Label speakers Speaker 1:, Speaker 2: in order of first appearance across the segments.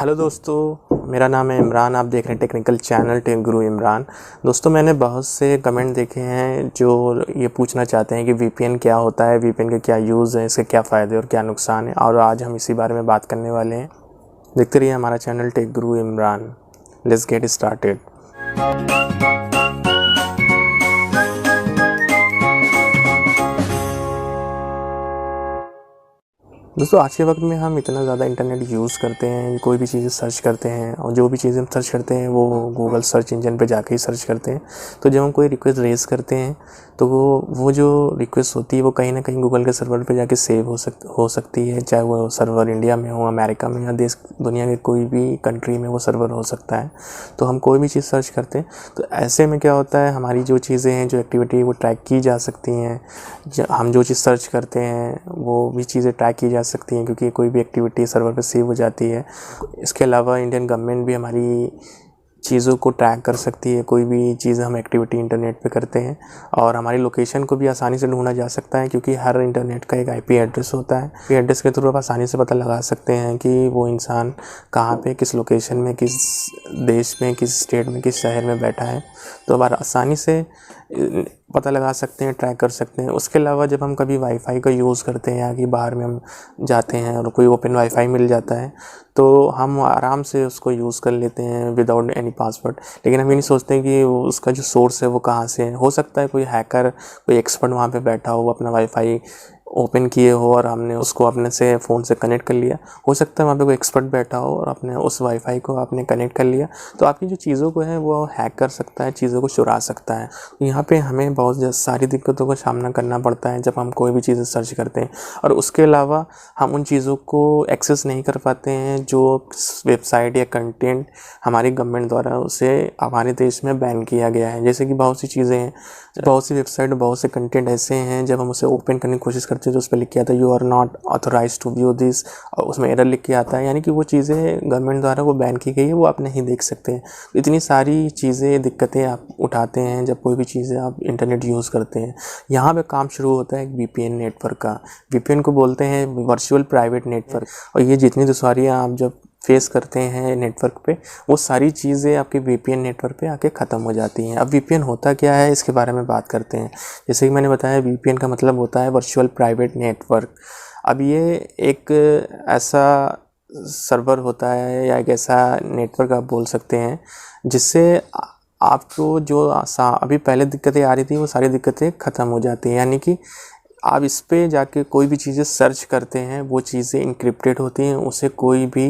Speaker 1: Hello दोस्तों, मेरा नाम है इमरान। आप देख रहे हैं टेक्निकल चैनल टेक गुरु इमरान। दोस्तों, मैंने बहुत से कमेंट देखे हैं जो ये पूछना चाहते हैं कि वीपीएन क्या होता है, वीपीएन के क्या यूज़ है, इसके क्या फ़ायदे और क्या नुकसान है, और आज हम इसी बारे में बात करने वाले हैं। देखते रहिए हमारा channel take Guru Imran. Let's get started. दोस्तों, आज के वक्त में हम इतना ज़्यादा इंटरनेट यूज़ करते हैं, कोई भी चीज़ें सर्च करते हैं, और जो भी चीज़ें हम सर्च करते हैं वो गूगल सर्च इंजन पे जाके ही सर्च करते हैं। तो जब हम कोई रिक्वेस्ट रेज़ करते हैं तो वो जो रिक्वेस्ट होती है वो कहीं ना कहीं गूगल के सर्वर पे जाके सेव हो सकती है, चाहे वो सर्वर इंडिया में हो, अमेरिका में, या देश दुनिया के कोई भी कंट्री में वो सर्वर हो सकता है। तो हम कोई भी चीज़ सर्च करते हैं तो ऐसे में क्या होता है, हमारी जो चीज़ें हैं, जो एक्टिविटी, वो ट्रैक की जा सकती हैं। हम जो चीज़ सर्च करते हैं वो भी चीज़ें ट्रैक की जा सकती हैं, क्योंकि कोई भी एक्टिविटी सर्वर पर सेव हो जाती है। इसके अलावा इंडियन गवर्नमेंट भी हमारी चीज़ों को ट्रैक कर सकती है। कोई भी चीज़ हम एक्टिविटी इंटरनेट पे करते हैं, और हमारी लोकेशन को भी आसानी से ढूंढा जा सकता है, क्योंकि हर इंटरनेट का एक आईपी एड्रेस होता है। आईपी एड्रेस के थ्रू आप आसानी से पता लगा सकते हैं कि वो इंसान कहाँ पे, किस लोकेशन में, किस देश में, किस स्टेट में, किस शहर में बैठा है। तो आप आसानी से पता लगा सकते हैं, ट्रैक कर सकते हैं। उसके अलावा जब हम कभी वाईफाई का यूज़ करते हैं, या कि बाहर में हम जाते हैं और कोई ओपन वाईफाई मिल जाता है, तो हम आराम से उसको यूज़ कर लेते हैं विदाउट एनी पासवर्ड। लेकिन हम ये नहीं सोचते कि उसका जो सोर्स है वो कहाँ से है। हो सकता है कोई हैकर, कोई एक्सपर्ट वहाँ पे बैठा हो, अपना वाईफाई ओपन किए हो और हमने उसको अपने से फ़ोन से कनेक्ट कर लिया। हो सकता है वहाँ पे कोई एक्सपर्ट बैठा हो और अपने उस वाईफाई को आपने कनेक्ट कर लिया, तो आपकी जो चीज़ों को है वो हैक कर सकता है, चीज़ों को चुरा सकता है। यहाँ पे हमें बहुत सारी दिक्कतों का सामना करना पड़ता है जब हम कोई भी चीज़ें सर्च करते हैं। और उसके अलावा हम उन चीज़ों को एक्सेस नहीं कर पाते हैं जो वेबसाइट या कंटेंट हमारी गवर्नमेंट द्वारा उसे हमारे देश में बैन किया गया है। जैसे कि बहुत सी चीज़ें हैं, बहुत सी वेबसाइट, बहुत से कंटेंट ऐसे हैं, जब हम उसे ओपन करने की कोशिश करते हैं तो उस पर लिख के आता है you are not authorise to view this, और उसमें एरर लिख के आता है, यानी कि वो चीज़ें गवर्नमेंट द्वारा वो बैन की गई है, वो आप नहीं देख सकते हैं। इतनी सारी चीज़ें, दिक्कतें आप उठाते हैं जब कोई भी चीज़ें आप इंटरनेट यूज़ करते हैं। यहाँ पे काम शुरू होता है एक वीपीएन नेटवर्क का। वीपीएन को बोलते हैं वर्चुअल प्राइवेट नेटवर्क। और ये जितनी दुश्वारियाँ आप जब फेस करते हैं नेटवर्क पे, वो सारी चीज़ें आपके वीपीएन नेटवर्क पे आके ख़त्म हो जाती हैं। अब वीपीएन होता क्या है, इसके बारे में बात करते हैं। जैसे कि मैंने बताया, वीपीएन का मतलब होता है वर्चुअल प्राइवेट नेटवर्क। अब ये एक ऐसा सर्वर होता है, या एक ऐसा नेटवर्क आप बोल सकते हैं, जिससे आपको जो अभी पहले दिक्कतें आ रही थी वो सारी दिक्कतें ख़त्म हो जाती हैं। यानी कि आप इस पे जाके कोई भी चीज़ें सर्च करते हैं, वो चीज़ें इनक्रिप्टेड होती हैं, उसे कोई भी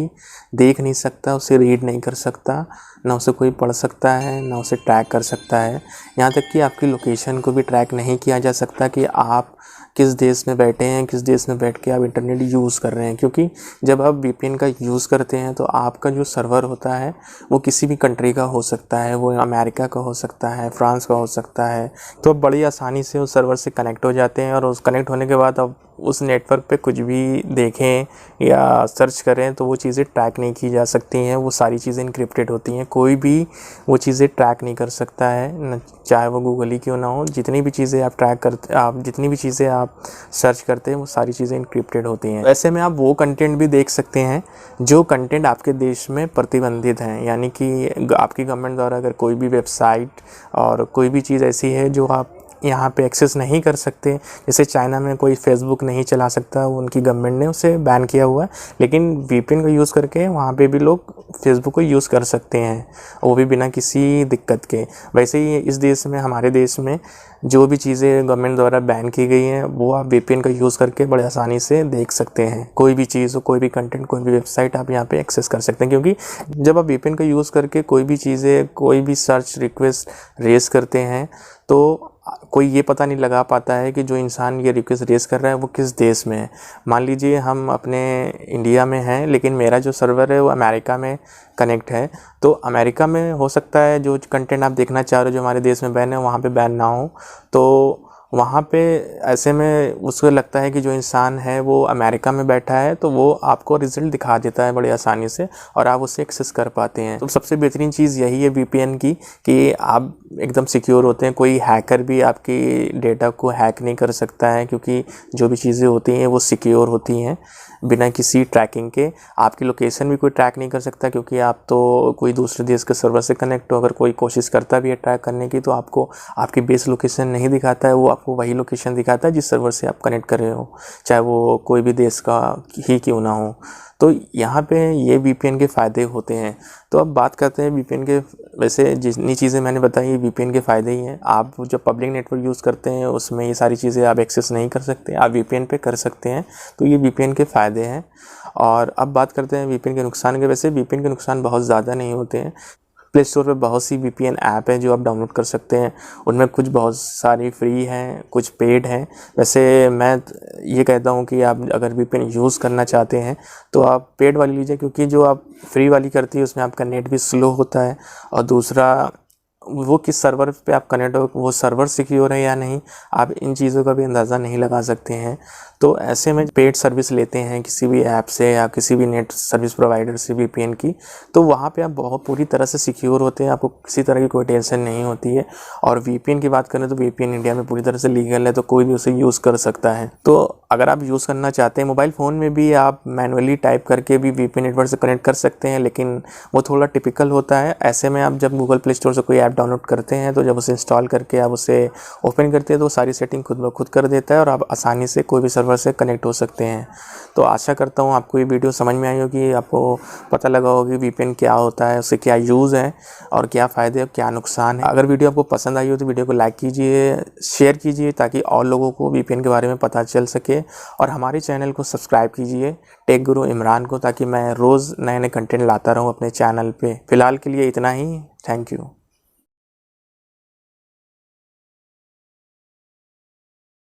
Speaker 1: देख नहीं सकता, उसे रीड नहीं कर सकता, ना उसे कोई पढ़ सकता है, ना उसे ट्रैक कर सकता है। यहाँ तक कि आपकी लोकेशन को भी ट्रैक नहीं किया जा सकता कि आप किस देश में बैठे हैं, किस देश में बैठ के आप इंटरनेट यूज़ कर रहे हैं। क्योंकि जब आप वीपीएन का यूज़ करते हैं तो आपका जो सर्वर होता है वो किसी भी कंट्री का हो सकता है, वो अमेरिका का हो सकता है, फ्रांस का हो सकता है। तो आप बड़ी आसानी से उस सर्वर से कनेक्ट हो जाते हैं, और उस कनेक्ट होने के बाद आप उस नेटवर्क पे कुछ भी देखें या सर्च करें तो वो चीज़ें ट्रैक नहीं की जा सकती हैं। वो सारी चीज़ें इनक्रिप्टेड होती हैं, कोई भी वो चीज़ें ट्रैक नहीं कर सकता है, चाहे वो गूगल ही क्यों ना हो। जितनी भी चीज़ें आप ट्रैक करते, आप जितनी भी चीज़ें आप सर्च करते हैं, वो सारी चीज़ें इनक्रिप्टेड होती हैं। ऐसे में आप वो कंटेंट भी देख सकते हैं जो कंटेंट आपके देश में प्रतिबंधित हैं। यानी कि आपकी गवर्नमेंट द्वारा अगर कोई भी वेबसाइट और कोई भी चीज़ ऐसी है जो आप यहाँ पे एक्सेस नहीं कर सकते, जैसे चाइना में कोई फेसबुक नहीं चला सकता, वो उनकी गवर्नमेंट ने उसे बैन किया हुआ है, लेकिन वीपीएन को यूज़ करके वहाँ पे भी लोग फेसबुक को यूज़ कर सकते हैं, वो भी बिना किसी दिक्कत के। वैसे ही इस देश में, हमारे देश में जो भी चीज़ें गवर्नमेंट द्वारा बैन की गई हैं वो आप वीपीएन का यूज़ करके बड़े आसानी से देख सकते हैं। कोई भी चीज़ हो, कोई भी कंटेंट, कोई भी वेबसाइट आप यहाँ पे एक्सेस कर सकते हैं। क्योंकि जब आप वीपीएन का यूज़ करके कोई भी चीज़ें, कोई भी सर्च रिक्वेस्ट रेज़ करते हैं तो कोई ये पता नहीं लगा पाता है कि जो इंसान ये रिक्वेस्ट रेज़ कर रहा है वो किस देश में है। मान लीजिए हम अपने इंडिया में हैं, लेकिन मेरा जो सर्वर है वो अमेरिका में कनेक्ट है, तो अमेरिका में हो सकता है जो कंटेंट आप देखना चाह रहे हो जो हमारे देश में बैन है, वहाँ पे बैन ना हो। तो वहाँ पे ऐसे में उसको लगता है कि जो इंसान है वो अमेरिका में बैठा है, तो वो आपको रिज़ल्ट दिखा देता है बड़ी आसानी से, और आप उसे एक्सेस कर पाते हैं। तो सबसे बेहतरीन चीज़ यही है वीपीएन की, कि आप एकदम सिक्योर होते हैं। कोई हैकर भी आपकी डेटा को हैक नहीं कर सकता है, क्योंकि जो भी चीज़ें होती हैं वो सिक्योर होती हैं। बिना किसी ट्रैकिंग के। आपकी लोकेशन भी कोई ट्रैक नहीं कर सकता, क्योंकि आप तो कोई दूसरे देश के सर्वर से कनेक्ट हो। अगर कोई कोशिश करता भी है ट्रैक करने की तो आपको आपकी बेस लोकेशन नहीं दिखाता है, वो आपको वही लोकेशन दिखाता है जिस सर्वर से आप कनेक्ट कर रहे हो, चाहे वो कोई भी देश का ही क्यों ना हो। तो यहाँ पे ये VPN के फ़ायदे होते हैं। तो अब बात करते हैं VPN के। वैसे जितनी चीज़ें मैंने बताई ये VPN के फ़ायदे ही हैं। आप जो पब्लिक नेटवर्क यूज़ करते हैं उसमें ये सारी चीज़ें आप एक्सेस नहीं कर सकते, आप VPN पे कर सकते हैं। तो ये VPN के फ़ायदे हैं। और अब बात करते हैं VPN के नुकसान के। वैसे VPN के नुकसान बहुत ज़्यादा नहीं होते हैं। प्ले स्टोर पे बहुत सी VPN ऐप है जो आप डाउनलोड कर सकते हैं। उनमें कुछ बहुत सारी फ्री हैं, कुछ पेड हैं। वैसे मैं ये कहता हूँ कि आप अगर VPN यूज़ करना चाहते हैं तो आप पेड वाली लीजिए, क्योंकि जो आप फ्री वाली करती है उसमें आपका नेट भी स्लो होता है, और दूसरा वो किस सर्वर पे आप कनेक्ट हो, वो सर्वर सिक्योर है या नहीं, आप इन चीज़ों का भी अंदाज़ा नहीं लगा सकते हैं। तो ऐसे में पेड सर्विस लेते हैं किसी भी ऐप से या किसी भी नेट सर्विस प्रोवाइडर से VPN की, तो वहाँ पे आप बहुत पूरी तरह से सिक्योर होते हैं, आपको किसी तरह की कोई टेंशन नहीं होती है। और VPN की बात करें तो VPN इंडिया में पूरी तरह से लीगल है, तो कोई भी उसे यूज़ कर सकता है। तो अगर आप यूज़ करना चाहते हैं, मोबाइल फ़ोन में भी आप मैनुअली टाइप करके भी VPN नेटवर्क से कनेक्ट कर सकते हैं, लेकिन वो थोड़ा टिपिकल होता है। ऐसे में आप जब गूगल प्ले स्टोर से कोई ऐप डाउनलोड करते हैं तो जब उसे इंस्टॉल करके आप उसे ओपन करते हैं तो सारी सेटिंग खुद ब खुद कर देता है और आप आसानी से कोई भी सर्वर से कनेक्ट हो सकते हैं। तो आशा करता हूँ आपको ये वीडियो समझ में आई होगी, आपको पता लगा होगा कि VPN क्या होता है, उससे क्या यूज़ है और क्या फ़ायदे और क्या नुकसान है। अगर वीडियो आपको पसंद आई हो तो वीडियो को लाइक कीजिए, शेयर कीजिए, ताकि और लोगों को VPN के बारे में पता चल सके। और हमारे चैनल को सब्सक्राइब कीजिए, टेक गुरु इमरान को, ताकि मैं रोज़ नए नए कंटेंट लाता रहूँ अपने चैनल पे। फ़िलहाल के लिए इतना ही। Thank you.